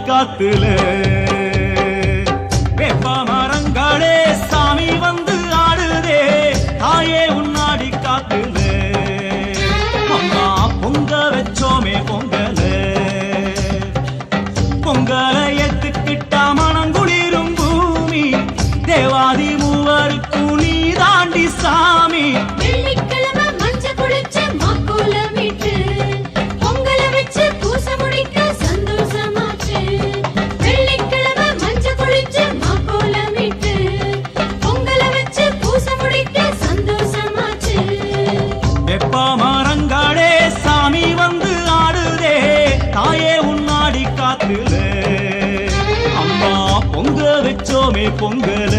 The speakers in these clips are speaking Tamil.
காத்துல வேப்ப மரங்களே சாமி வந்து ஆடுதே தாயே உன்னாடி காத்துல அம்மா பொங்க வச்சோமே பொங்கல பொங்கல ஏத்துக்கிட்டா மனங்குளிரும் பூமி தேவாதி மூவருக்கும் நீ தாண்டி சாமி மரங்களே சாமி வந்து ஆடுதே தாயே உன்னாடி காத்துல அம்மா பொங்க வச்சோமே பொங்கல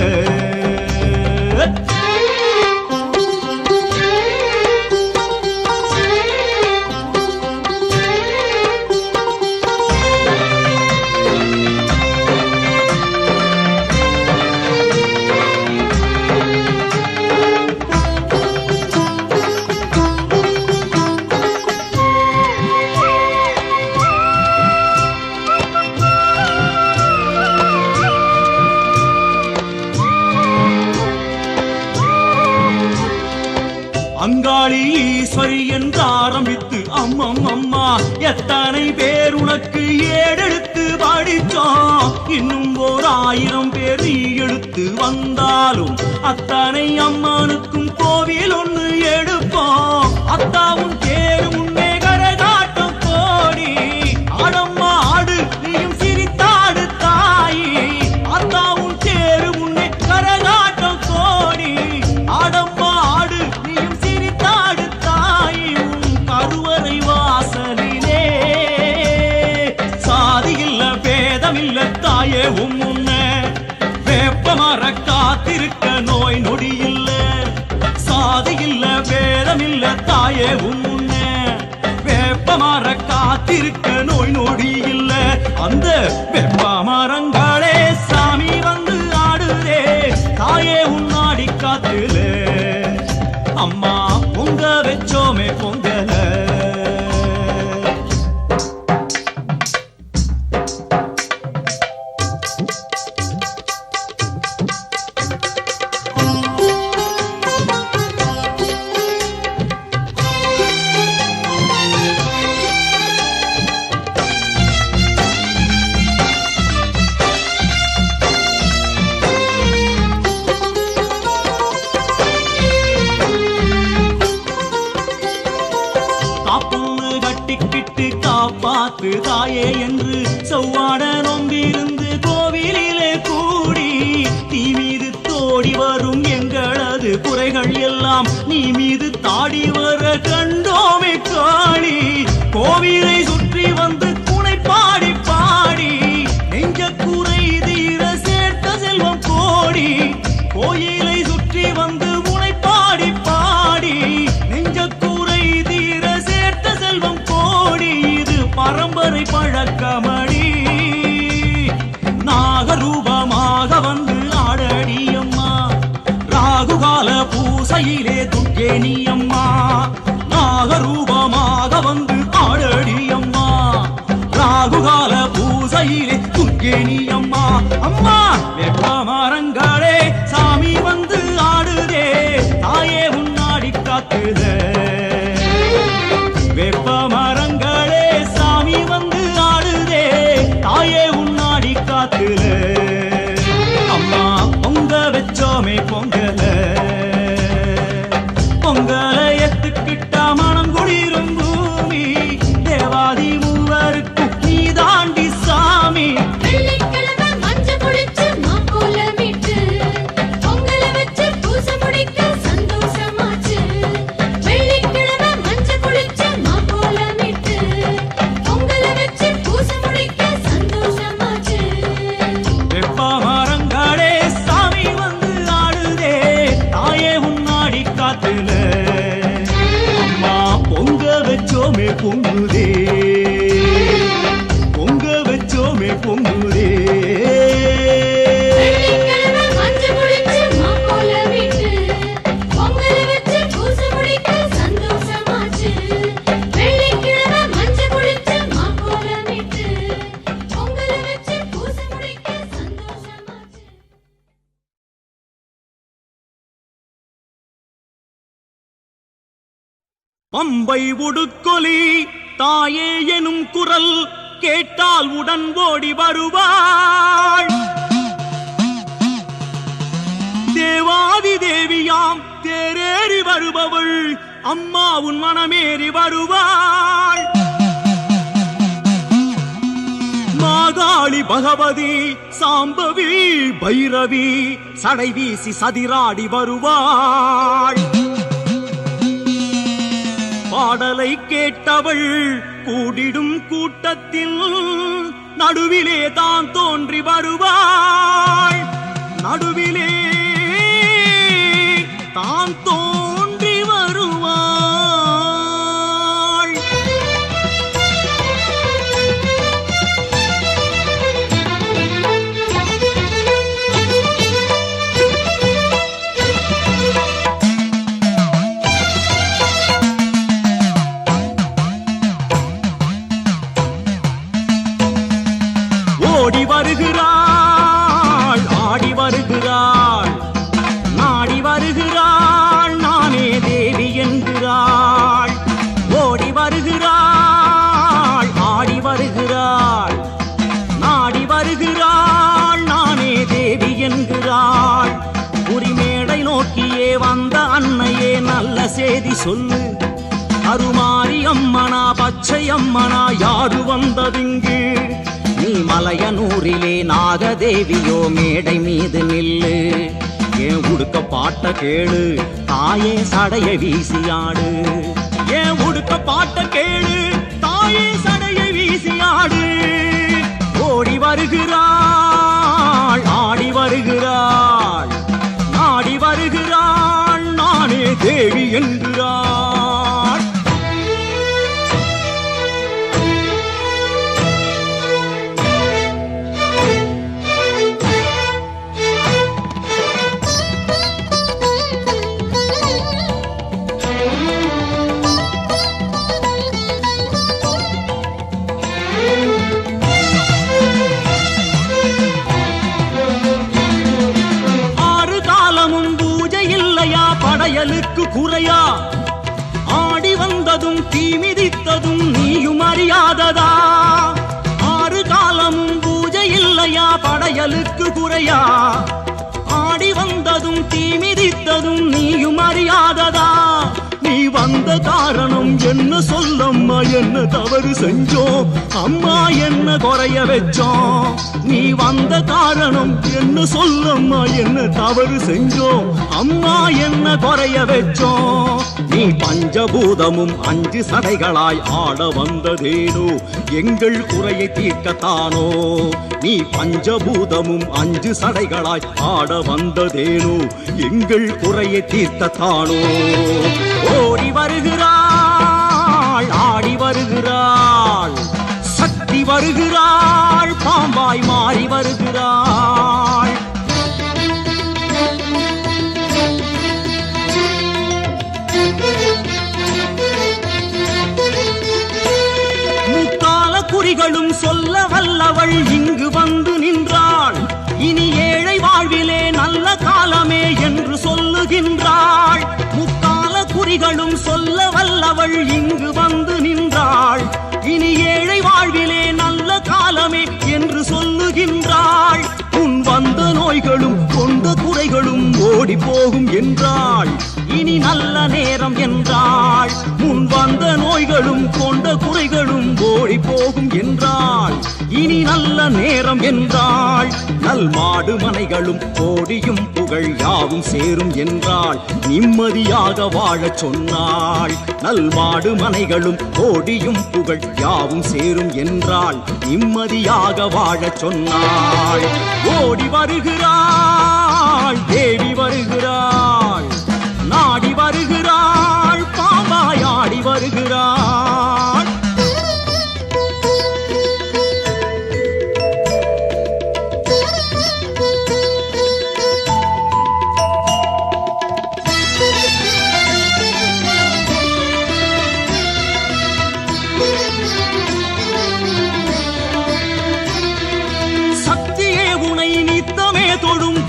அங்காளி ஈஸ்வரி என்று ஆரம்பித்து அம்மம் அம்மா எத்தனை பேர் உனக்கு ஏடெடுத்து படிச்சோம் இன்னும் 1000 பேர் நீ எடுத்து வந்தாலும் அத்தனை அம்மனுக்கும் கோவில் ஒண்ணு எடுப்போம் அத்தாவும் தேரு முன்னே கரகாட்டம் கோடி ஆடம்மா ஆடு நீயும் சிரித்தாடு தாயி அத்தாவும் தேரு முன்னே கரகாட்டம் கோடி ஆடம்மா ஆடு நீயும் கருவறை வாசலிலே சாதியில்ல பேதமில்ல தாயே உம்முன்ன வேப்பமர காத்திருக்க நோய் நொடி இல்ல சாதியில்ல பேதமில்ல தாயே உம்முன்ன வேப்பமர காத்திருக்க நோய் நொடி இல்ல அந்த வேப்பமரங்களே சாமி வந்து ஆடுதே தாயே உன்னாடி காத்துல அம்மா பொங்க வச்சோமே பொங்கல காப்பாத்து தாயே என்று செவ்வாட நொம்பிருந்து கோவிலிலே கூடி நீ மீது தோடி வரும் எங்களது குறைகள் எல்லாம் நீ மீது தாடி வர கண்டோமே காணி கோவிலை சுற்றி வந்து துணை பாடி பாடி நெஞ்ச குறை தீர சேர்த்த செல்வம் கோடி கோயிலை சுற்றி வந்து முனை பாடி பாடி நெஞ்ச குறை தீர சேர்த்த செல்வம் கோடி பரம்பரை பழக்கமடி நாகரூபமாக வந்து ஆடடியம்மா ராகுகால பூசையிலே துர்க்கேணியம்மா நாகரூபமாக வந்து ஆடடியம்மா ராகுகால பூசையிலே துர்க்கேணியம்மா அம்மா வேப்பமரங்களே சாமி வந்து ஆடுதே தாயே உன்னாடி காத்துத வேப்பமரங்களே சாமி வந்து ஆடுதே தாயே உன்னாடி காத்துல அம்மா பொங்க வச்சோமே பொங்கல பொங்கல எத்துக்கிட்டா மனங்குளிரும் பூமி தேவாதி மூவருக்கும் நீ தாண்டி சாமி அம்மா பொங்க வச்சோமே பொங்குதே பொங்க வச்சோமே பொங்குதே வெள்ளிக்கிழமை மஞ்சள் குளிச்சு மாக்கோலம் இட்டு பொங்கல் வச்சு பம்பை உடுக்கொலி தாயே எனும் குரல் கேட்டால் உடன் ஓடி வருவாள். தேவாதி தேவியாம் தேரேறி வருபவள் அம்மா உன் மனமேறி வருவாள். மாகாளி பகவதி சாம்பவி பைரவி சடை வீசி சதிராடி வருவாள். பாடலை கேட்டவள் கூடிடும் கூட்டத்தில் நடுவிலே தான் தோன்றி வருவாள். நடுவிலே தான் தோன்றி வருவாள். ஓடி வருகிறாள், ஆடி வருகிறாள், நாடி வருகிறாள், நானே தேவி என்கிறாள். ஓடி வருகிறாள், ஆடி வருகிறாள், நாடி வருகிறாள், நானே தேவி என்கிறாள். உரிமேடை நோக்கியே வந்த அன்னையே நல்ல செய்தி சொல்லு. அருமாரி அம்மனா பச்சை அம்மனா யாரு வந்ததிங்கு? நீ மலையனூரிலே நாகதேவியோ மேடை மீது நில்லு. ஏன் உடுக்க பாட்ட கேளு தாயே சடைய வீசியாடு. ஏன் உடுக்க பாட்ட கேளு தாயே சடைய வீசியாடு. ஓடி வருகிறாள், ஆடி வருகிறாள், நாடி வருகிறாள், நானே தேவி என்கிறாள். படையலுக்கு குறையா? ஆடி வந்ததும் தீ மிதித்ததும் நீயும் அறியாததா? ஆறு காலமும் பூஜை இல்லையா? படையலுக்கு குறையா? ஆடி வந்ததும் தீ மிதித்ததும் நீயும் அறியாததா? நீ வந்த காரணம் என்ன சொல்லம்மா? என்ன தவறு செஞ்சோம் அம்மா? என்ன குறைய வச்சோம்? நீ வந்த காரணம் என்ன சொல்லம்மா? என்ன தவறு செஞ்சோம் அம்மா? என்ன குறைய வச்சோம்? நீ பஞ்சபூதமும் 5 சடைகளாய் ஆட வந்ததேனோ எங்கள் குறையை தீர்க்கத்தானோ? நீ பஞ்சபூதமும் 5 சடைகளாய் ஆட வந்ததேனோ எங்கள் குறையை தீர்க்கத்தானோ? ஓடி வருகிறாள், ஆடி வருகிறாள், சக்தி வருகிறாள், பாம்பாய் மாறி வருகிறாள். முக்கால குறிகளும் சொல்ல வல்லவள் இங்கு வந்து நின்றாள். இனி ஏழை வாழ்விலே நல்ல காலமே என்று சொல்லுகின்றாள். முக்கால குறிகளும் சொல்ல வல்லவள் இங்கு வந்து நின்றாள். இனி ஏழை வாழ்விலே நல்ல காலமே என்று சொல்லுகின்றாள். உன் வந்த நோய்களும் கொண்ட குறைகளும் ஓடி போகும் என்றாள். இனி நல்ல நேரம் என்றாள். முன் வந்த நோய்களும் கொண்ட குறைகளும் ஓடி போகும் என்றாள். இனி நல்ல நேரம் என்றாள். நல் மாடு மனைகளும் கோடியும் புகழ் யாவும் சேரும் என்றாள். நிம்மதியாக வாழச் சொன்னாள். நல் மாடு மனைகளும் கோடியும் புகழ் யாவும் சேரும் என்றாள். நிம்மதியாக வாழச் சொன்னாள். ஓடி வருகிறாள், தேவி வருகிறாள், நாடி வருகிறாள், பாம்பாயாடி வருகிறாள்.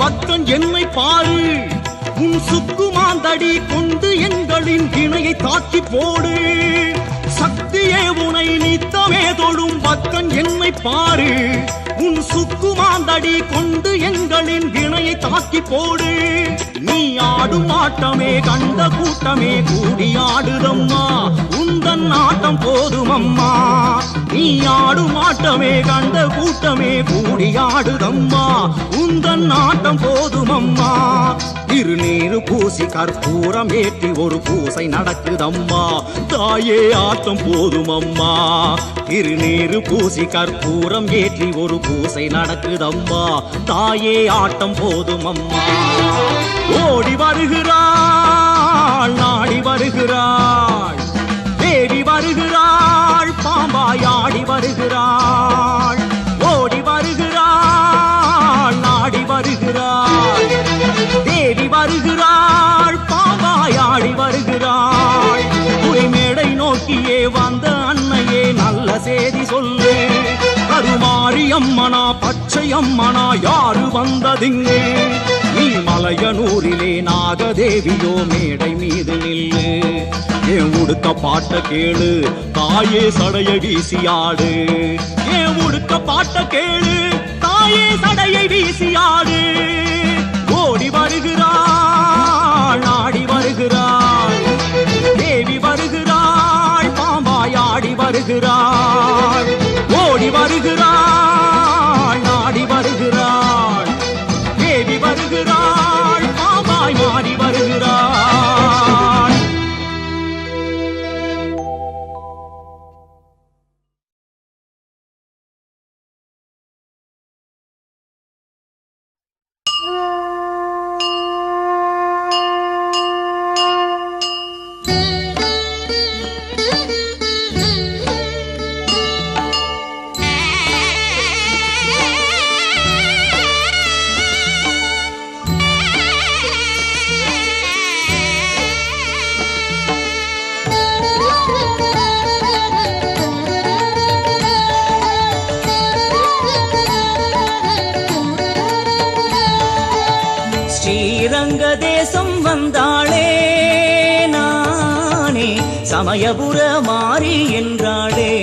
பக்தன் என்னை பாரு, உன் சுக்குமாந்தடி கொண்டு எங்களின் இணையை தாக்கி போடு. சக்தியே உனை நித்தமே தொழும் பக்தன் என்னை பாரு. உன் சுக்குமாந்தடி கொண்டு எங்களின் இணையை தாக்கி போடு. நீ ஆடும் ஆட்டமே கண்ட கூட்டமே கூடி ஆடுதம்மா, உந்தன் ஆட்டம் போதுமம்மா. நீ ஆடும் ஆட்டமே கண்ட கூட்டமே கூடி ஆடுதம்மா, உந்தன் ஆட்டம் போதுமம்மா. திருநீரு பூசி கற்பூரம் ஏற்றி ஒரு பூசை நடக்குதம்மா, தாயே ஆட்டம் போதுமம்மா. திருநீரு பூசி கற்பூரம் ஏற்றி ஒரு பூசை நடக்குதம்மா, தாயே ஆட்டம் போதுமம்மா. ஓடி வருகிறாள் நாடி வருகிறாள், தேவி வருகிறாள் பாம்பாய் ஆடி வருகிறாள். ஓடி வருகிறாள் நாடி வருகிறாள், தேவி வருகிறாள் பாம்பாய் ஆடி வருகிறாள். உரிமேடை நோக்கியே வந்த அன்னையே நல்ல செய்தி சொல்லு. கருமாரி அம்மனா பச்சை அம்மனா யாரு வந்ததிங்கே? நீ மலையனூரிலே நாகதேவியோ மேடை மீது நில்லு. என் உடுக்க பாட்ட கேளு தாயே சடையை வீசியாடு. என் உடுக்க பாட்ட கேளு தாயே சடையை வீசியாடு. ஓடி வருகிறாள் நாடி வருகிறாள், தேவி வருகிறாள் பாம்பாய் ஆடி வருகிறாள். ஓடி வருகிறாள் நாடி வருகிறாள், தேவி வருகிறாள் பாம்பாய் மாறி வருகிறாள். ஸ்ரீரங்க தேசம் வந்தாளே நானே, சமயபுர மாறி என்றாளே.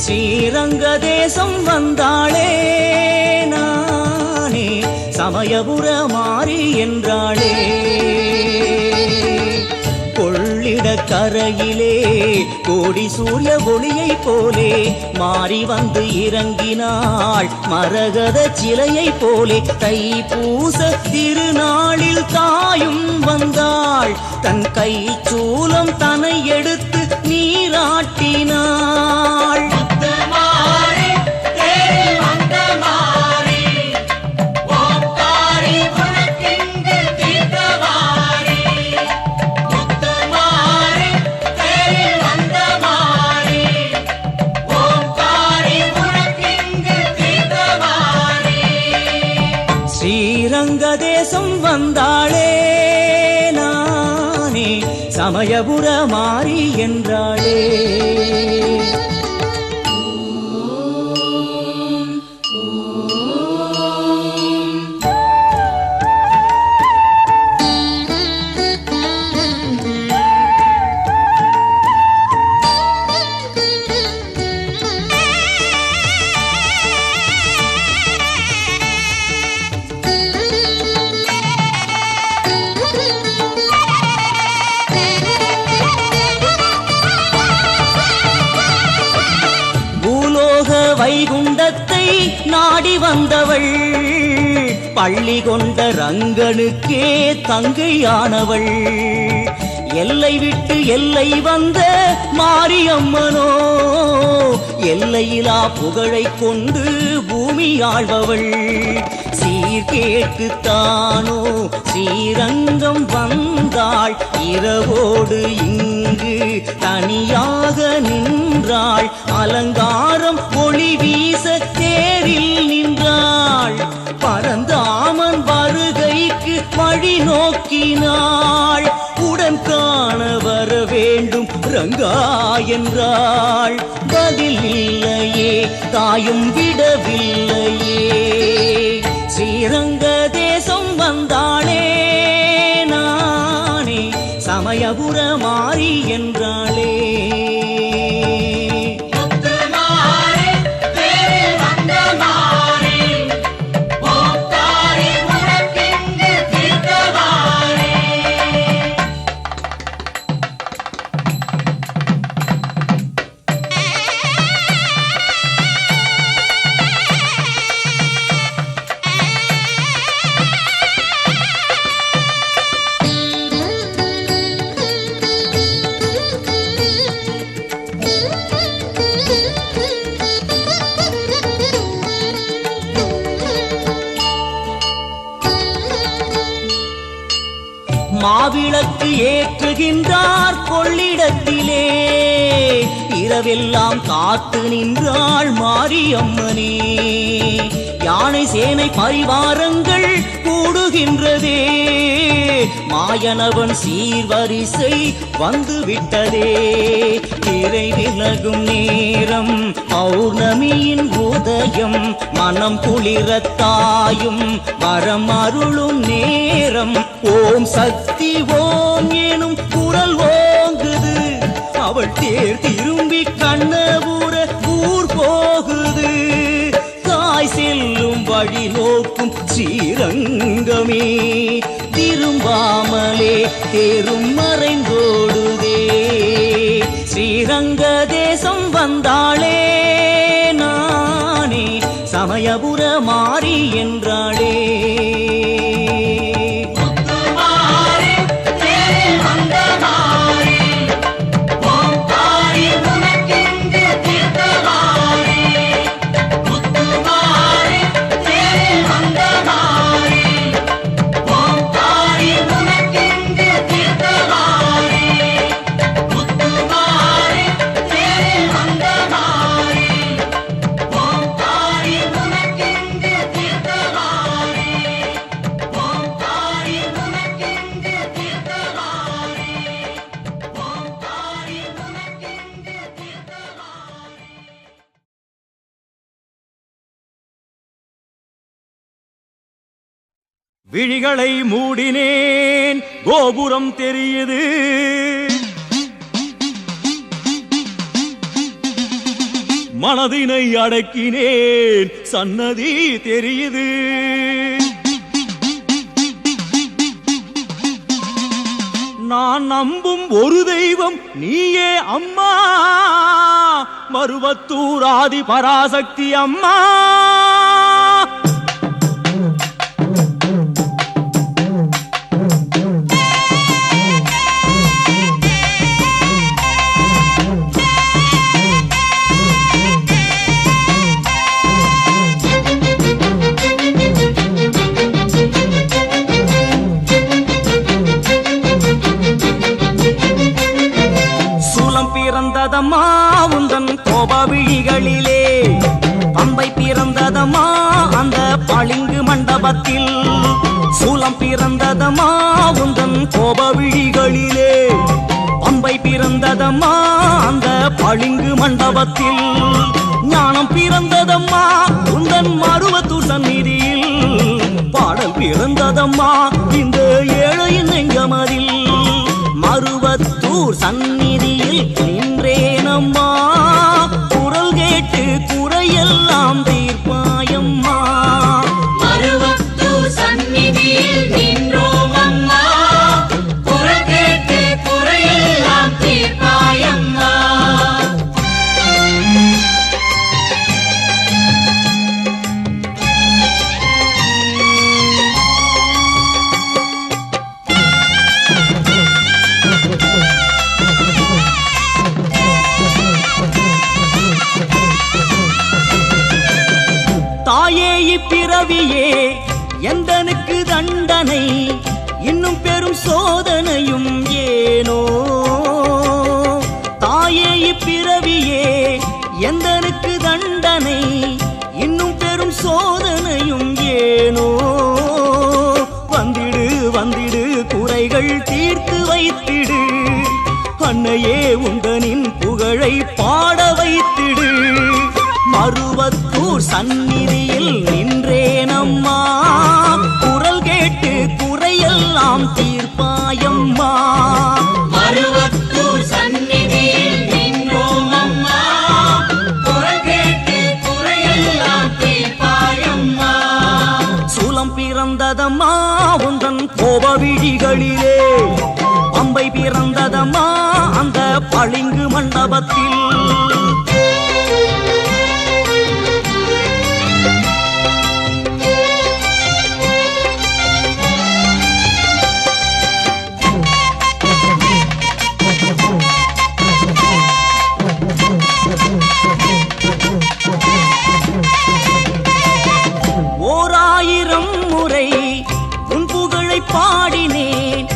ஸ்ரீரங்க தேசம் வந்தாளே நானே, சமயபுர மாறி என்றாளே. கொள்ளிட கரையிலே கோடி சூரிய ஒளியை போலே மாறி வந்து இறங்கினாள் மரகத சிலையை போலே. தைப்பூச திருநாளில் தாயும் வந்தாள், தன் கை சூலம் தனை எடுத்து நீராட்டினாள். ஸ்ரீரங்க தேசம் வந்தாளே நானே, சமயபுர மாறி என்றாளே. வைகுண்டத்தை நாடி வந்தவள், பள்ளி கொண்ட ரங்கனுக்கே தங்கையானவள். எல்லை விட்டு எல்லை வந்த மாரியம்மனோ, எல்லையிலா புகழை கொண்டு பூமி ஆழ்பவள். சீர்கேட்டுத்தானோ ஸ்ரீரங்கம் வந்தாள், இரவோடு இங்கு தனியாக நின்றாள். அலங்காரம் ஒளி வீச தேரில் நின்றாள், பரந்தாமன் வருகைக்கு வழி நோக்கினாள். உடன் காண வர வேண்டும் ரங்கா என்றாள். பதில் இல்லையே, தாயும் விடவில்லையே. ஸ்ரீரங்க தேசம் வந்த மாவிளக்கு ஏற்றுகின்றார் கொள்ளிடத்திலே இரவெல்லாம் காத்து நின்றாள் மாரியம்மனே யானை சேனை பரிவாரங்கள் கூடுகின்றதே மாயனவன் சீர்வரிசை வந்து விட்டதே திரை விலகும் நேரம் பௌர்ணமியின் உதயம் மனம் குளிரத்தாயும் வரம் அருளும் நேரம் ஓம் சக்தி ஓம் எனும் குரல் ஓங்குது அவள் தேர் திரும்பி கண்ணபுர ஊர் போகுது தாய் செல்லும் வழி நோக்கும் ஸ்ரீரங்கமே திரும்பாமலே தேரும் மறைந்தோடுதே ஸ்ரீரங்க தேசம் வந்தாளே நானே சமயபுர மாறி என்றாளே விழிகளை மூடினேன் கோபுரம் தெரியுது மனதினை அடக்கினேன் சன்னதி தெரியுது நான் நம்பும் ஒரு தெய்வம் நீயே அம்மா மருவத்தூர் ஆதி பராசக்தி அம்மா பிறந்ததம்மா உந்தன் கோபவிழிகளிலே பம்பை பிறந்ததம்மா அந்த பளிங்கு மண்டபத்தில் சூலம் பிறந்ததம்மா உந்தன் கோபவிழிகளிலே பம்பை பிறந்ததம்மா அந்த பளிங்கு மண்டபத்தில் ஞானம் பிறந்ததம்மா உந்தன் மருவத்தூர் சந்நிதியில் பாடல் பிறந்ததம்மா இந்த ஏழையின் நெஞ்சமதில் மருவத்தூர் சந்நிதியில் நின்றேனம்மா குரல் கேட்டு குறையெல்லாம் தீர்ப்பாயம்மா மருவத்தூர் சந்நிதியில் நின்றோம் அம்மா குரல் கேட்டு குறையெல்லாம் தீர்ப்பாயம்மா தாயே இப்பிறவியே எந்தனுக்கு தண்டனை இன்னும் பெரும் சோதனையும் ஏனோ தாயே இப்பிறவியே எந்தனுக்கு தண்டனை இன்னும் பெரும் சோதனையும் ஏனோ வந்திடு வந்திடு குறைகள் தீர்த்து வைத்திடு அன்னையே உந்தனின் புகழை பாட வைத்திடு மருவத்தூர் சந்நிதியில் நின்றேனம்மா குரல் கேட்டு குறையெல்லாம் தீர்ப்பாயம்மா மருவத்தூர் சந்நிதியில் நின்றோம் அம்மா குரல் கேட்டு குறையெல்லாம் தீர்ப்பாயம்மா சூலம் பிறந்ததம்மா உந்தன் கோபவிழிகளிலே பம்பை பிறந்ததம்மா அந்த பளிங்கு மண்டபத்தில் ஓராயிரம் முறை உன் புகழை பாடினேன்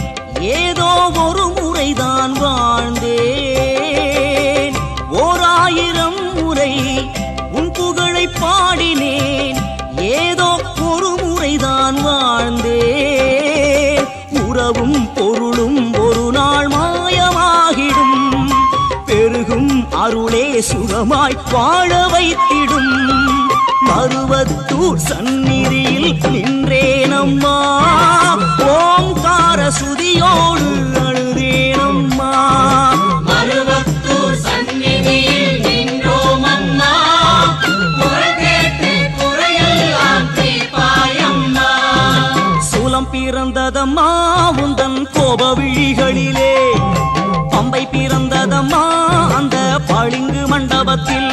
முறை பாடினேன், ஏதோ ஒரு முறைதான் வாழ்ந்தேன். உறவும் பொருளும் ஒரு நாள் மாயமாகிடும், பெருகும் அருளே சுகமாய் வாழ வைத்திடும். மருவத்தூர் சந்நிதியில் நின்றேனம்மா, ஓங்கார சுதியோடு அழுதேனம்மா. மருவத்தூர் சந்நிதியில் நின்றோம் அம்மா, குரல் கேட்டு குறையெல்லாம் தீர்ப்பாயம்மா. சூலம் பிறந்ததம்மா உந்தன் கோப விழிகளிலே, பம்பை பிறந்ததம்மா அந்த பளிங்கு மண்டபத்தில்.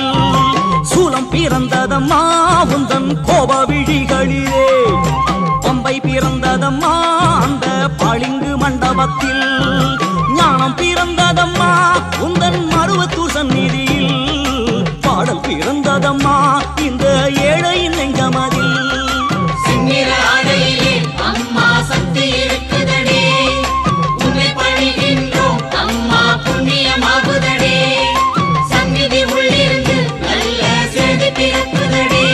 சூலம் பிறந்ததம்மா உந்தன் கோப விழிகளிலே, பம்பை பிறந்ததம்மா அந்த பளிங்கு மண்டபத்தில். ஞானம் பிறந்ததம்மா உந்தன் மருவத்தூர் சந்நிதியில், பாடல் பிறந்ததம்மா இந்த ஏழையின் நெஞ்சமதில். சிங்கிர ஆடையிலே அம்மா சக்தி இருக்குதடி, உன்னை பணிகின்றோம் அம்மா புண்ணியமாகுதடி. சந்நிதி உள்ளிருந்து நல்ல செய்தி பிறக்குதடி,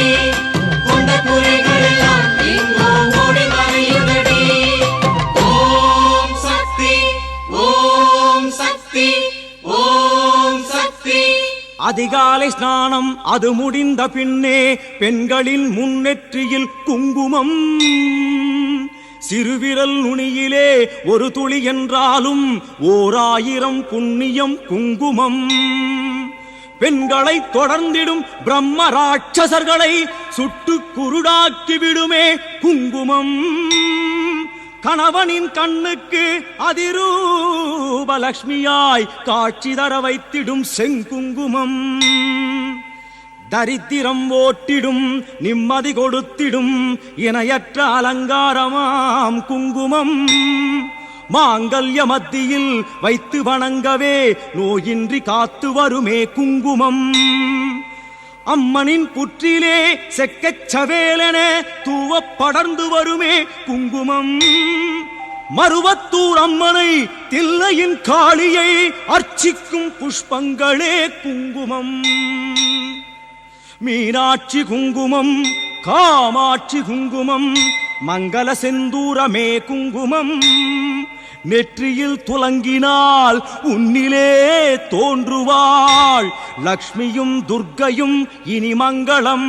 கொண்ட குறைகள் எல்லாம் எங்கோ ஓடி மறையுதடி. ஓம் சக்தி, ஓம் சக்தி, ஓம் சக்தி. அதிகாலை ஸ்நானம் அது முடிந்த பின்னே பெண்களின் முன்னெற்றியில் குங்குமம். சிறுவிரல் நுனியிலே ஒரு துளி என்றாலும் 1000 புண்ணியம் குங்குமம். பெண்களை தொடர்ந்திடும் பிரம்ம ராட்சசர்களை சுட்டு குருடாக்கி விடுமே குங்குமம். கணவனின் கண்ணுக்கு அதிரூபலக்ஷ்மியாய் காட்சி தர வைத்திடும் செங்குங்குமம். தரித்திரம் ஓட்டிடும் நிம்மதி கொடுத்திடும் இணையற்ற அலங்காரமாம் குங்குமம். மாங்கல்ய மத்தியில் வைத்து வணங்கவே நோயின்றி காத்து வருமே குங்குமம். அம்மனின் புற்றிலே செக்கச்சவேலென தூவ படர்ந்து வருமே குங்குமம். மருவத்தூர் அம்மனை தில்லையின் காளியை அர்ச்சிக்கும் புஷ்பங்களே குங்குமம். மீனாட்சி குங்குமம், காமாட்சி குங்குமம், மங்கள செந்தூரமே குங்குமம். நெற்றியில் துலங்கினால் உன்னிலே தோன்றுவாள் லக்ஷ்மியும் துர்க்கையும் இனி மங்களம்.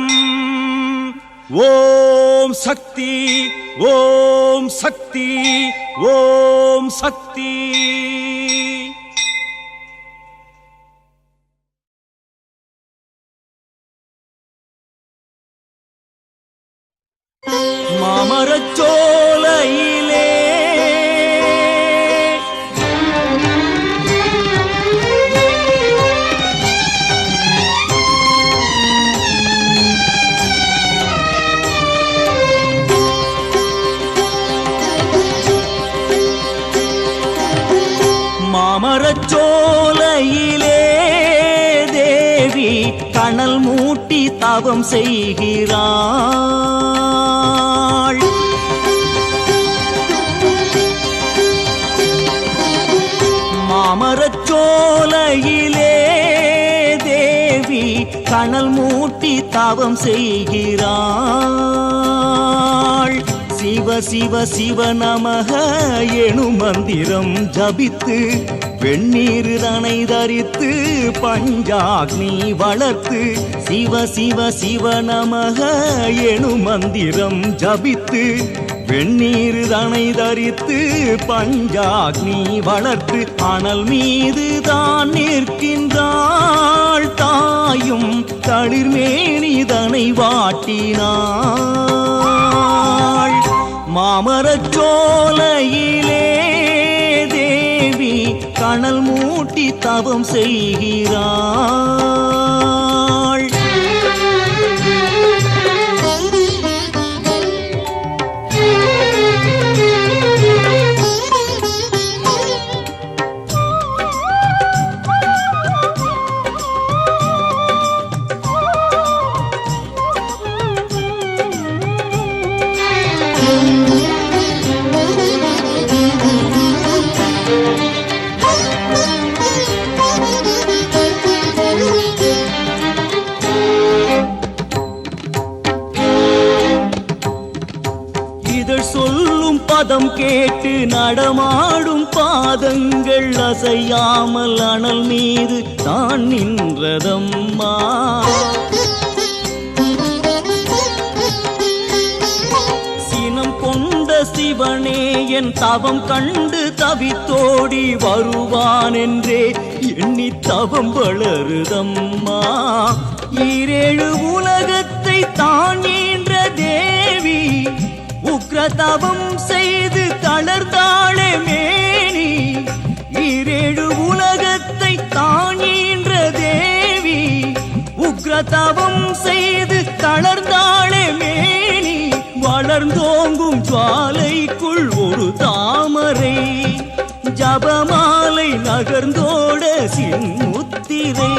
ஓம் சக்தி, ஓம் சக்தி, ஓம் சக்தி. மாமரச்சோலையிலே மாமரச்சோலையிலே தேவி கனல் மூட்டி தவம் செய்கிறாள். மாமரச்சோலையிலே தேவி கனல் மூட்டி தவம் செய்கிறாள். சிவ சிவ சிவ நமக எனும் மந்திரம் ஜபித்து வெண்ணீர் தனை தரித்து பஞ்சாக்னி வளர்த்து. சிவ சிவ சிவ நமக எனும் மந்திரம் ஜபித்து வெண்ணீர் தனை தரித்து பஞ்சாக்னி வளர்த்து அனல் மீது தான் நிற்கின்றாள். தாயும் தளிர்மேனிதனை வாட்டினாள். மாமரச்சோலையிலே தேவி கனல் மூட்டி தவம் செய்கிறாள். சொல்லும் பதம் கேட்டு நடமாடும் பாதங்கள் அசையாமல் அனல் மீது தான் நின்றதம்மா. சினம் கொண்ட சிவனே என் தவம் கண்டு தவித்தோடி வருவான் என்றே எண்ணி தவம் வளருதம்மா. ஈரேழு உலகத்தை தான் ஈன்ற தேவி உக்ர தவம் செய்து தளர்ந்தாளே மேனி. ஈரேழு உலகத்தை தான் ஈன்ற தேவி உக்ர தவம் செய்து தளர்ந்தாளே மேனி. வளர்ந்தோங்கும் ஜுவாலைக்குள் ஒரு தாமரை ஜபமாலை நகர்ந்தோட சின்முத்திரை.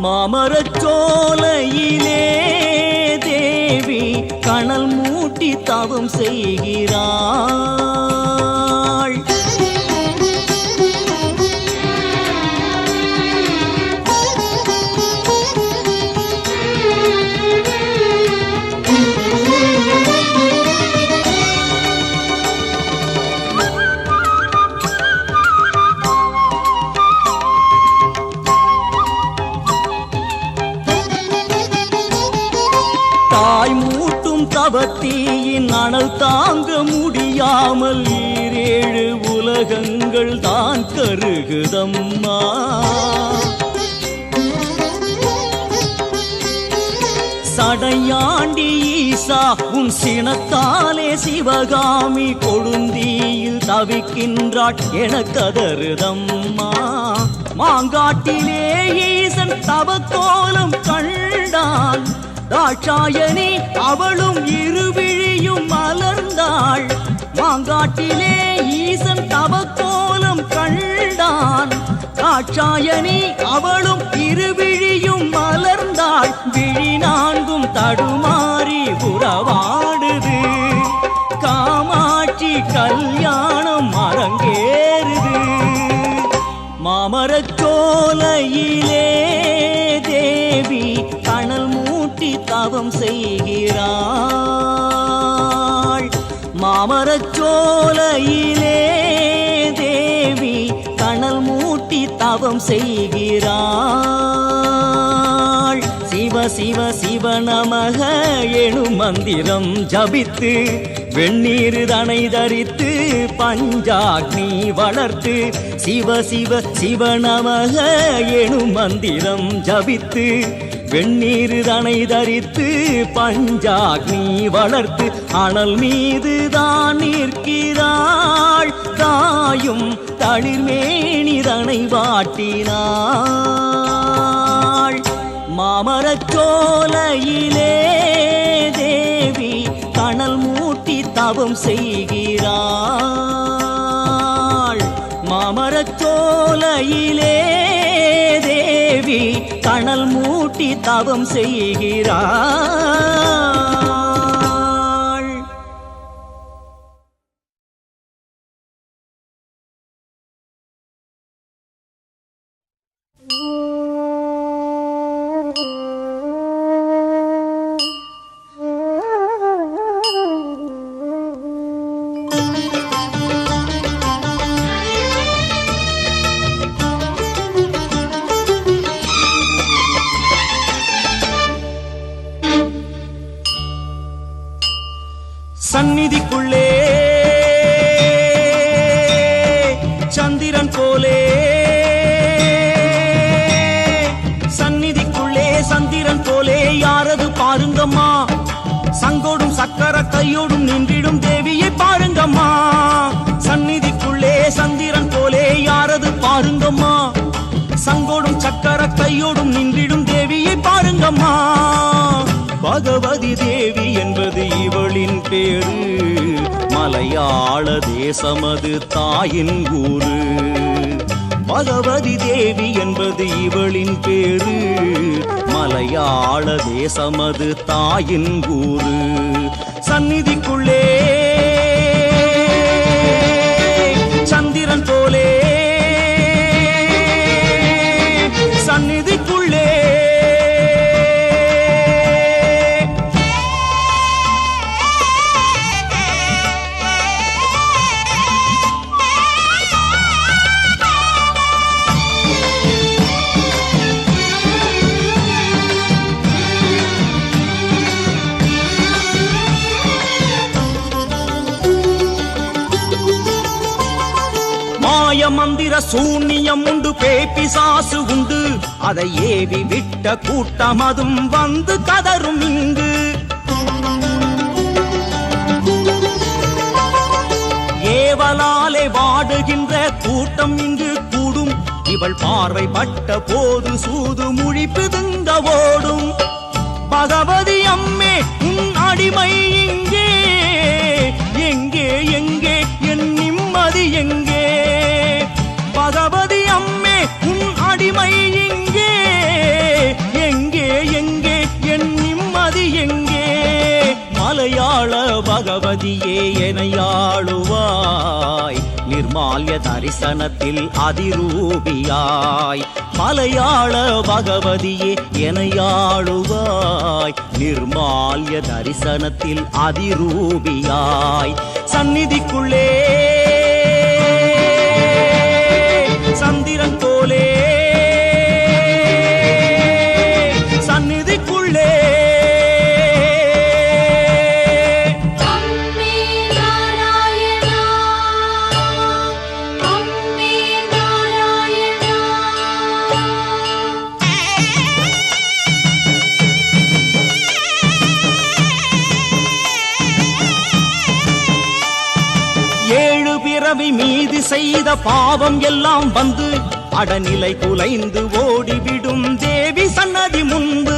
மாமரச்சோலையிலே தேவி கனல் மூட்டி தவம் செய்கிறாள். தாய் மூட்டும் தவத்தீயின் அனல் தாங்க முடியாமல் ஈரேழு உலகங்கள் தான் கருகுதம்மா. சடையாண்டி ஈசா உன் சினத்தாலே சிவகாமி கொடுந்தீயில் தவிக்கின்றாள் என கதறுதம்மா. மாங்காட்டிலே ஈசன் தவக்கோலம் கண்டான். தாட்சாயணி அவளும் இருவிழியும் மலர்ந்தாள். மாங்காட்டிலே ஈசன் தவக்கோலம் கண்டான். தாட்சாயணி அவளும் இருவிழியும் மலர்ந்தாள். விழி நான்கும் தடுமாறி உறவாடுது. காமாட்சி கல்யாணம் அரங்கேறுது. மாமரச்சோலையிலே தேவி கனல் மூட்டி தவம் செய்கிறாள். மாமரச்சோலையிலே தேவி கனல் மூட்டி தவம் செய்கிறாள். சிவ சிவ சிவ நமக எனும் மந்திரம் ஜபித்து வெண்ணீர் தனை தரித்து பஞ்சாக்னி வளர்த்து. சிவ சிவ சிவ நமக எனும் மந்திரம் ஜபித்து வெண்ணீர் தனை தரித்து பஞ்சாக்னி வளர்த்து அனல் மீது தான் நிற்கிறாள். தாயும் தளிர்மேனி தனை வாட்டினாள். மாமரச்சோலையிலே தேவி கனல் மூட்டி தவம் செய்கிறாள். மாமரச்சோலையிலே தேவி கனல் மூட்டி தவம் செய்கிறாள். சந்நிதிக்குள்ளே சந்திரன் போலே. சந்நிதிக்குள்ளே சந்திரன் போலே யாரது பாருங்கம்மா. சங்கோடும் சக்கர கையோடும் நின்றிடும் தேவியை பாருங்கம்மா. சந்நிதிக்குள்ளே சந்திரன் போலே யாரது பாருங்கம்மா. சங்கோடும் சக்கர கையோடும் நின்றிடும் தேவியை பாருங்கம்மா. பகவதி தேவி என்பது இவளின் பேரு. மலையாள தேசமது தாயின் ஊரு. பகவதி தேவி என்பது இவளின் பேரு. மலையாள தேசமது தாயின் ஊரு. சந்நிதிக்குள்ளே சந்திரன் போலே. சந்நிதிக்குள்ளே மந்திர சூனியம் உண்டு, பேப்பிசாசு உண்டு, அதை ஏவி விட்ட கூட்டம் அதும் வந்து கதரும் இங்கு. ஏவலாலே வாடுகின்ற கூட்டம் இங்கு கூடும், இவள் பார்வை பட்ட போது சூது மொழி பிதுங்க ஓடும். பகவதி அம்மே உன் அடிமை இங்கே, எங்கே எங்கே என் நிம்மதி எங்கே? பகவதி அம்மே உன் அடிமை இங்கே, எங்கே எங்கே என் நிம்மதி எங்கே? மலையாள பகவதியே எனையாளுவாய், நிர்மால்ய தரிசனத்தில் அதிரூபியாய். மலையாள பகவதியே எனையாளுவாய், நிர்மால்ய தரிசனத்தில் அதிரூபியாய். சந்நிதிக்குள்ளே சந்திரன் போலே, சந்நிதிக்குள்ளே மீது செய்த பாவம் எல்லாம் வந்து அடநிலை குலைந்து ஓடிவிடும் தேவி சன்னதி முன்பு.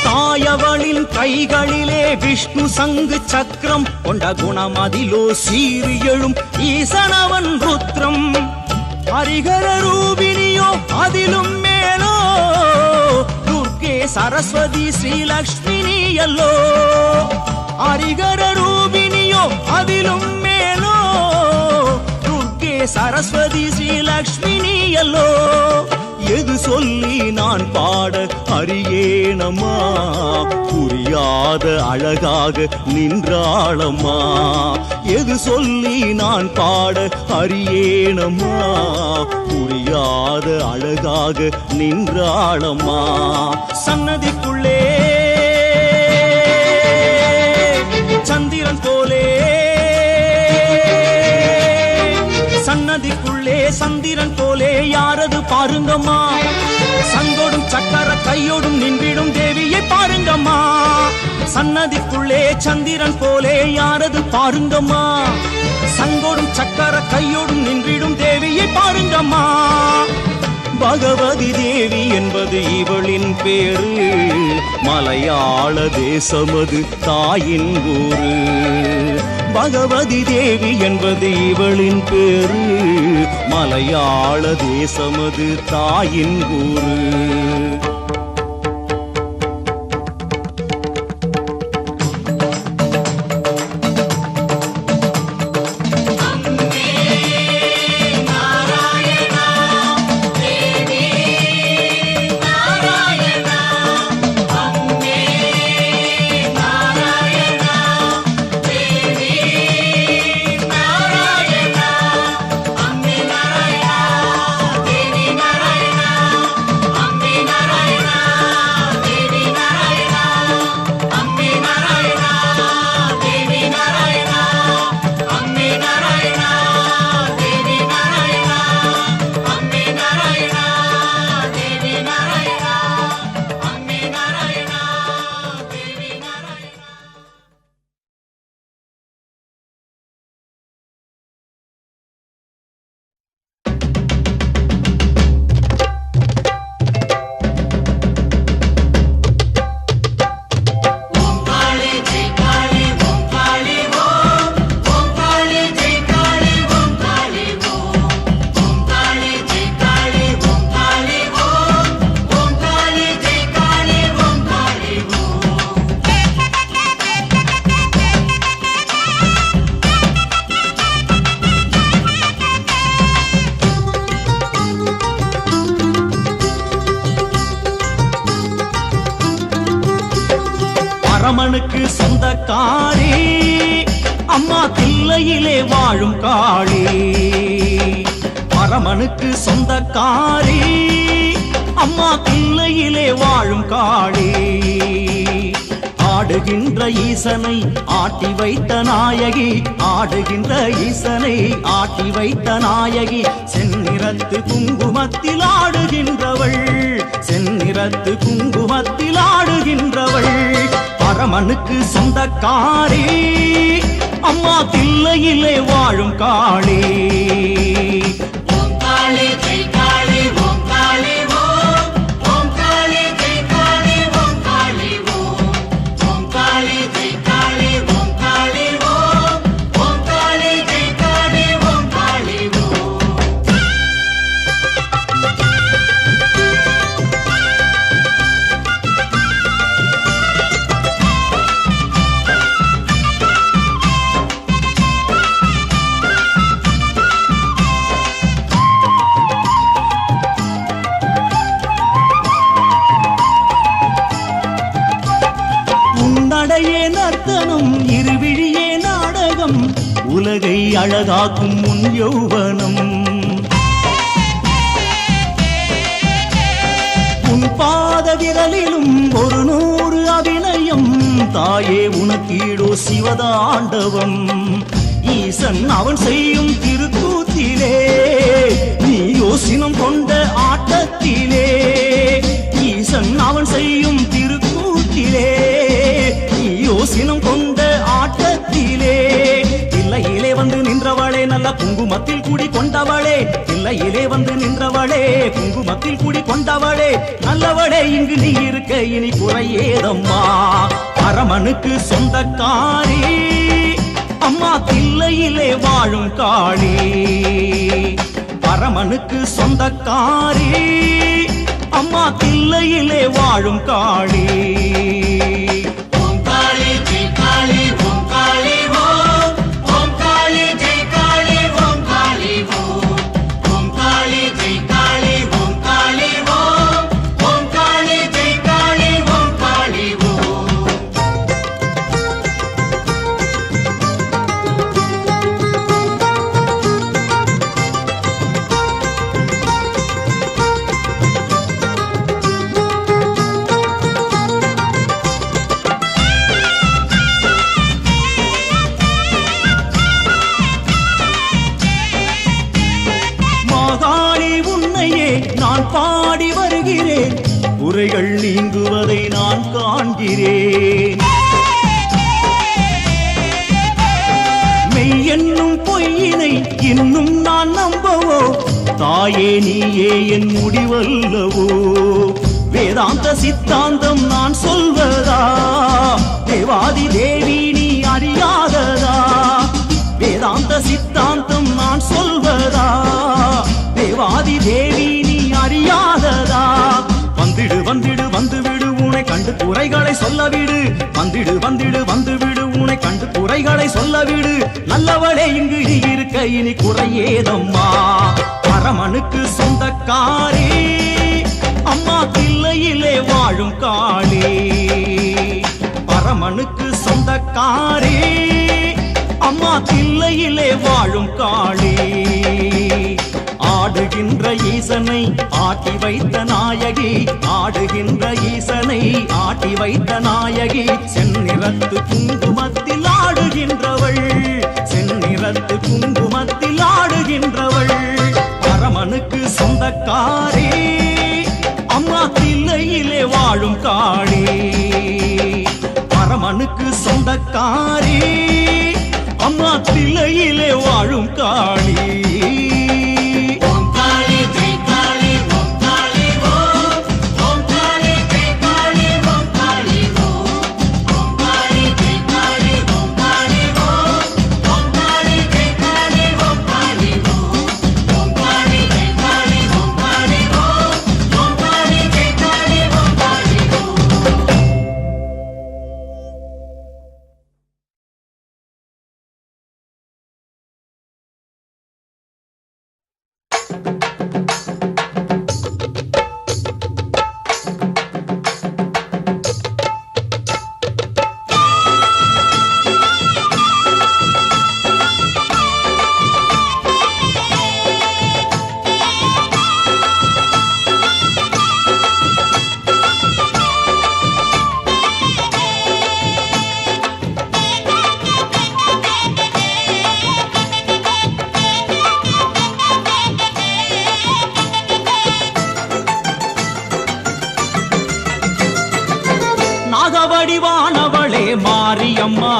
தாயவளின் கைகளிலே விஷ்ணு சங்கு சக்கரம் கொண்ட குணமதிலோ சீறி எழும் ஈசனவன் ருத்ரம். ஹரிகர ரூபினியோ அதிலும் மேலோ, துர்க்கே சரஸ்வதி ஸ்ரீலக்ஷ்மினியல்லோ. ஹரிகர ரூபினியோ அதிலும் மேலோ, துர்க்கே சரஸ்வதி ஸ்ரீலக்ஷ்மினியல்லோ. எது சொல்லி நான் பாட அறியேனம்மா, புரியாத அழகாக நின்றாளம்மா. எது சொல்லி நான் பாட அறியேனம்மா, புரியாத அழகாக நின்றாளம்மா. சன்னதிக்குள்ளே சந்திரன் போலே, சன்னதிக்குள்ளே சந்திரன் போலே யாரது பாருங்கம்மா. சங்கோடும் சக்கர கையோடும் நின்றிடும் தேவியை பாருங்கம்மா. சன்னதிக்குள்ளே சந்திரன் போலே யாரது பாருங்கம்மா. சங்கோடும் சக்கர கையோடும் நின்றிடும் தேவியை பாருங்கம்மா. பகவதி தேவி என்பது இவளின் பேரு, மலையாள தேசமது தாயின் ஊரு. பகவதி தேவி என்பது இவளின் பேரு, மலையாள தேசமது தாயின் ஊரு. பரமனுக்கு சொந்தக்காரி அம்மா தில்லையிலே வாழும் காளி. பரமனுக்கு சொந்தக்காரி அம்மா தில்லையிலே வாழும் காளி. ஆடுகின்ற ஈசனை ஆட்டி வைத்த நாயகி, ஆடுகின்ற ஈசனை ஆட்டி வைத்த நாயகி, செந்நிறத்து குங்குமத்தில் ஆடுகின்றவள், செந்நிறத்து குங்குமத்தில் ஆடுகின்றவள், பரமனுக்கு சொந்தக்காரி அம்மா தில்லையிலே வாழும் காளி. ஓம் காளி ஜெய் காளி ஓம் காளி ஓம், ஓம் காளி ஜெய் காளி ஓம் காளி ஓம், ஓம் காளி ஜெய் காளி ஓம் காளி ஓம், ஓம் காளி ஜெய் காளி ஓம் காளி ஓம். உன்னடையே நர்த்தனம் இருவிழியே நாடகம், உலகை அழகாக்கும் முன் யௌவனம், உன் பாத விரலிலும் 100 அபிநயம், தாயே உனக்கீடோ சிவதாண்டவம், ஈசன் அவன் செய்யும் திருக்கூத்திலே நீ யோசினம் கொண்ட ஆட்டத்திலே, ஈசன் அவன் செய்யும் திருக்கூத்திலே நீ யோசினம் கொண்ட ஆட்டத்திலே, தில்லையிலே வந்து நின்றவளே நல்ல குங்குமத்தில் கூடி கொண்டவளே, தில்லையிலே வந்து நின்றவளே குங்குமத்தில் கூடி கொண்டவளே, நல்லவளே இங்கு நீ இருக்க இனி குறையேதம்மா, பரமனுக்கு சொந்தக்காரி அம்மா தில்லையிலே வாழும் காளி, பரமனுக்கு சொந்தக்காரி அம்மா தில்லையிலே வாழும் காளி. ஓம் காளி ஜெய் காளி ஓம் காளி ஓம், ஓம் காளி ஜெய் காளி ஓம் காளி ஓம், ஓம் காளி ஜெய் காளி ஓம் காளி ஓம், ஓம் காளி ஜெய் காளி ஓம் காளி ஓம். மாகாளி உன்னையே நான் பாடி வருகிறேன், குறைகள் நீங்குவதை நான் காண்கிறேன், மெய் என்னும் பொய்யினை இன்னும் நான் நம்பவோ, தாயே நீயே என் முடிவல்லவோ, வேதாந்த சித்தாந்தம் நான் சொல்வதா, தேவாதி தேவி நீ அறியாததா, வேதாந்த சித்தாந்தம் நான் சொல்வதா, தேவாதி தேவி நீ அறியாததா, வந்திடு வந்திடு வந்துவிடு உனை கண்டு குறைகளை சொல்லவிடு, வந்திடு வந்திடு வந்துவிடு உனை கண்டு குறைகளை சொல்லவிடு, நல்லவளே இங்கு நீ இருக்க இனி குறையேதம்மா, பரமனுக்கு சொந்தக்காரி அம்மா தில்லையிலே வாழும் காளி, பரமனுக்கு சொந்தக்காரி அம்மா தில்லையிலே வாழும் காளி, ஆடுகின்ற ஈசனை ஆட்டி வைத்த நாயகி, ஆடுகின்ற ஈசனை ஆட்டி வைத்த நாயகி, செந்நிறத்து குங்குமத்தில் ஆடுகின்றவள், செந்நிறத்து குங்குமத்தில் ஆடுகின்றவள், பரமனுக்கு சொந்தக்காரி அம்மா தில்லையிலே வாழும் காளி, பரமனுக்கு சொந்தக்காரி அம்மா தில்லையிலே வாழும் காளி. நாகவடிவானவளே மாரியம்மா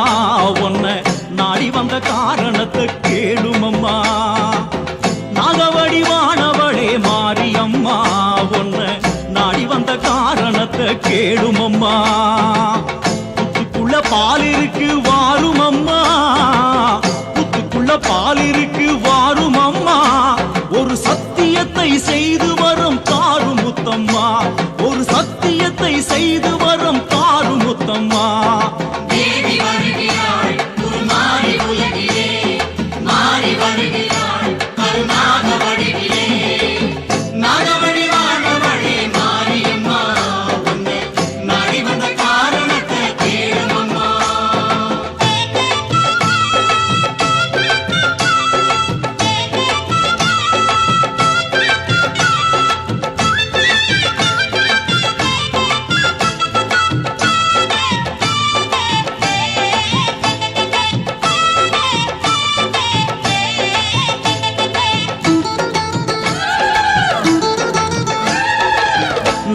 உன்ன நாடி வந்த காரணத்தை கேளுமம்மா நாகவடிவானவளே மாரியம்மா உன்ன நாடி வந்த காரணத்தை கேளுமம்மா புத்துக்குள்ள பால் இருக்கு வாருமம்மா புத்துக்குள்ள பால் இருக்கு வாருமம்மா ஒரு சத்தியத்தை செய்து வரும் தாரும் முத்தம்மா ஒரு சத்தியத்தை செய்து வரும் தாரும் முத்தம்மா தேவி வருகிறாள் குருமாரி உலகிலே மாறி வருகிறாள் கருணாக வடிவிலே நாகவடிவானவளே மாரியம்மா உன்னை நாடி வந்த காரணத்தை கேளுமம்மா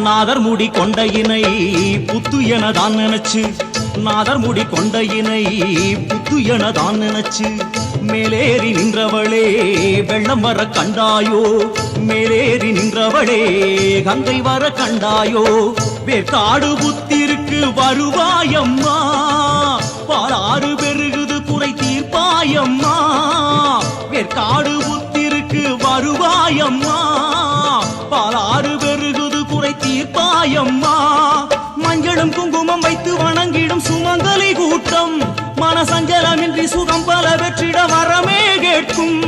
நாதர் முடி கொண்டையினை புத்து எனதான் நினைச்சு நாதர் முடி கொண்டையினை புத்து எனதான் நினைச்சு மேலேறி நின்றவளே வெள்ளம் வர கண்டாயோ மேலேறி நின்றவளே கங்கை வர கண்டாயோ வேற்காடு புத்திருக்கு வருவாயம்மா பாலாறு பெருகுது குறை தீர்ப்பாயம்மா வேற்காடு புத்திருக்கு வருவாயம்மா பாலாறு பெருகுது குறை தீர்ப்பாயம்மா மஞ்சளும் குங்குமம் வைத்து வணங்கிடும் சுமங்கலி கூட்டம் மனசஞ்சலமின்றி சுகம் பல வெற்றிட வரமே கேட்கும்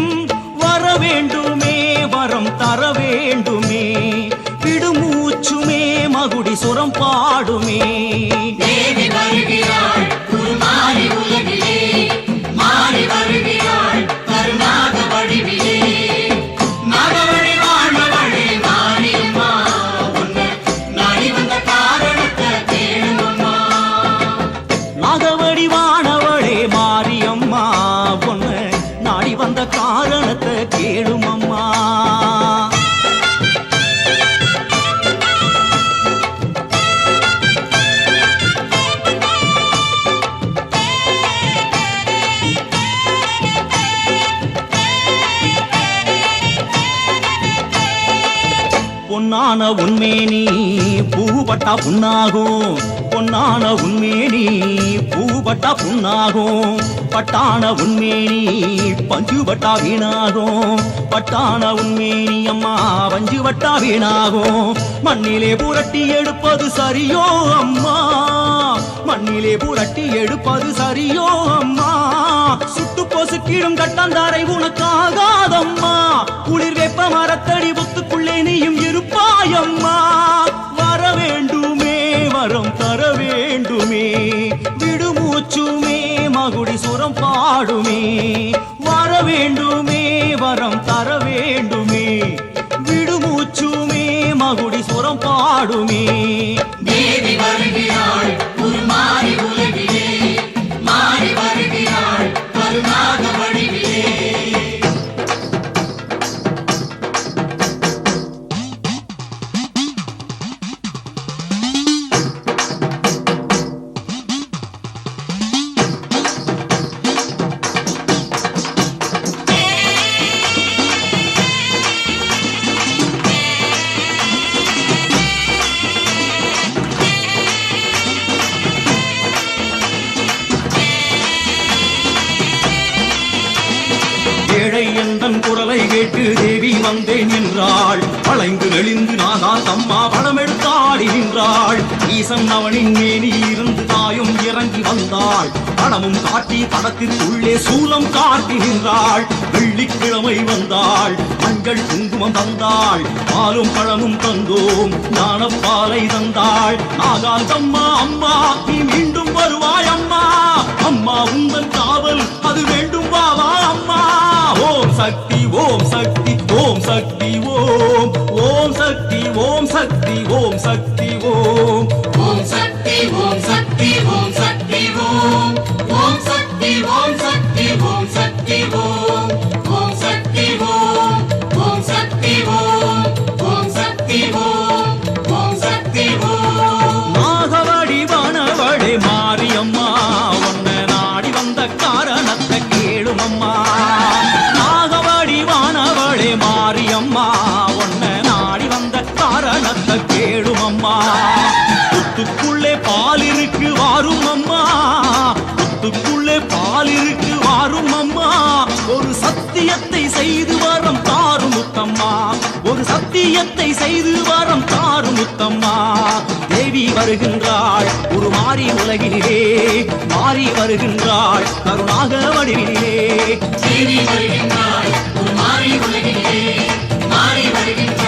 வர வேண்டுமே வரம் தர வேண்டுமே விடுமூச்சுமே மகுடி சுரம் பாடுமே தேவி வருகிறாள் குருமாரி உலகிலே மாறி வருகிறாள் கருணாக வடிவிலே நாகவடிவானவளே மாரியம்மா உன்னை நாடி வந்த காரணத்தை கேளுமம்மா நாகவடிவானவளே மாரியம்மா பொண்ணு நாடி வந்த காரணத்தை கேளுமம்மா பொன்னான உன்மேனி பூபட்டா புண்ணாகும் பொன்னான உன்மேனி பூபட்டா புண்ணாகும் பட்டான உன்மேனி பஞ்சுபட்டா வீணாகும் பட்டான உன்மேனி அம்மா பஞ்சுபட்டா வீணாகும் மண்ணிலே புரட்டி எடுப்பது சரியோ அம்மா மண்ணிலே புரட்டி எடுப்பது சரியோ அம்மா சுட்டு பொசுக்கிடும் கட்டாந்தாரை உனக்காகாதம்மா குளிர் வெப்ப மரத்தடி புத்துக்குள்ளே நீயும் இருப்பாயம்மா வர வேண்டுமே வரம் தர வேண்டுமே விடுமூச்சுமே மகுடி சுரம் பாடுமே வர வேண்டுமே வரம் தர வேண்டுமே விடுமூச்சுமே மகுடி சுரம் பாடுமே தேவி வருகிறாள் குருமாரி உலகிலே மாறி வருகிறாள் கருணாக வடிவிலே ஏழை எந்தன் குரலை கேட்டு தேவி வந்தேன் நின்றாள் வளைந்து நெளிந்து நாகால் அம்மா படம் எடுத்தாடி நின்றாள் ஈசன் அவனின் மேனி இருந்து தாயும் இறங்கி வந்தாள் படமும் காட்டி படத்திற்குள்ளே சூலம் காட்டி நின்றாள் வெள்ளிக்கிழமை வந்தாள் மஞ்சள் குங்குமம் தந்தாள் பாலும் பழமும் தந்தோம் ஞானப்பாலை தந்தாள் நாகால் அம்மா அம்மா நீ மீண்டும் வருவாய் அம்மா அம்மா உங்கள் காவல் அது வேண்டும் வாவா அம்மா ஓம் சக்தி ஓம் சக்தி ஓம் சக்தி ஓம் ஓம் சக்தி ஓம் சக்தி ஓம் சக்தி ஓம் ஓம் சக்தி ஓம் சக்தி ஓம் சக்தி ஓம் ஓம் சக்தி ஓம் சக்தி ஓம் சக்தி ஓம் ஓம் சக்தி ஓம் ஓம் சக்தி ஓம் ஓம் சக்தி ஓம் ஓம் சக்தி ஓம் நாகவடிவானவளே புத்துக்குள்ளே பால் இருக்கு வாரும் அம்மா, புத்துக்குள்ளே பால் இருக்கு வாரும் அம்மா, ஒரு சத்தியத்தை செய்து வரம் தாரும் முத்தம்மா, ஒரு சத்தியத்தை செய்து வரம் தாரும் முத்தம்மா. தேவி வருகின்றாள் ஒரு மாறி உலகினிலே, மாறி வருகின்றாள் கருணாக வடிவினிலே. தேவி வருகின்றாள் ஒரு மாறி உலகிலே, மாறி வருகின்றாள்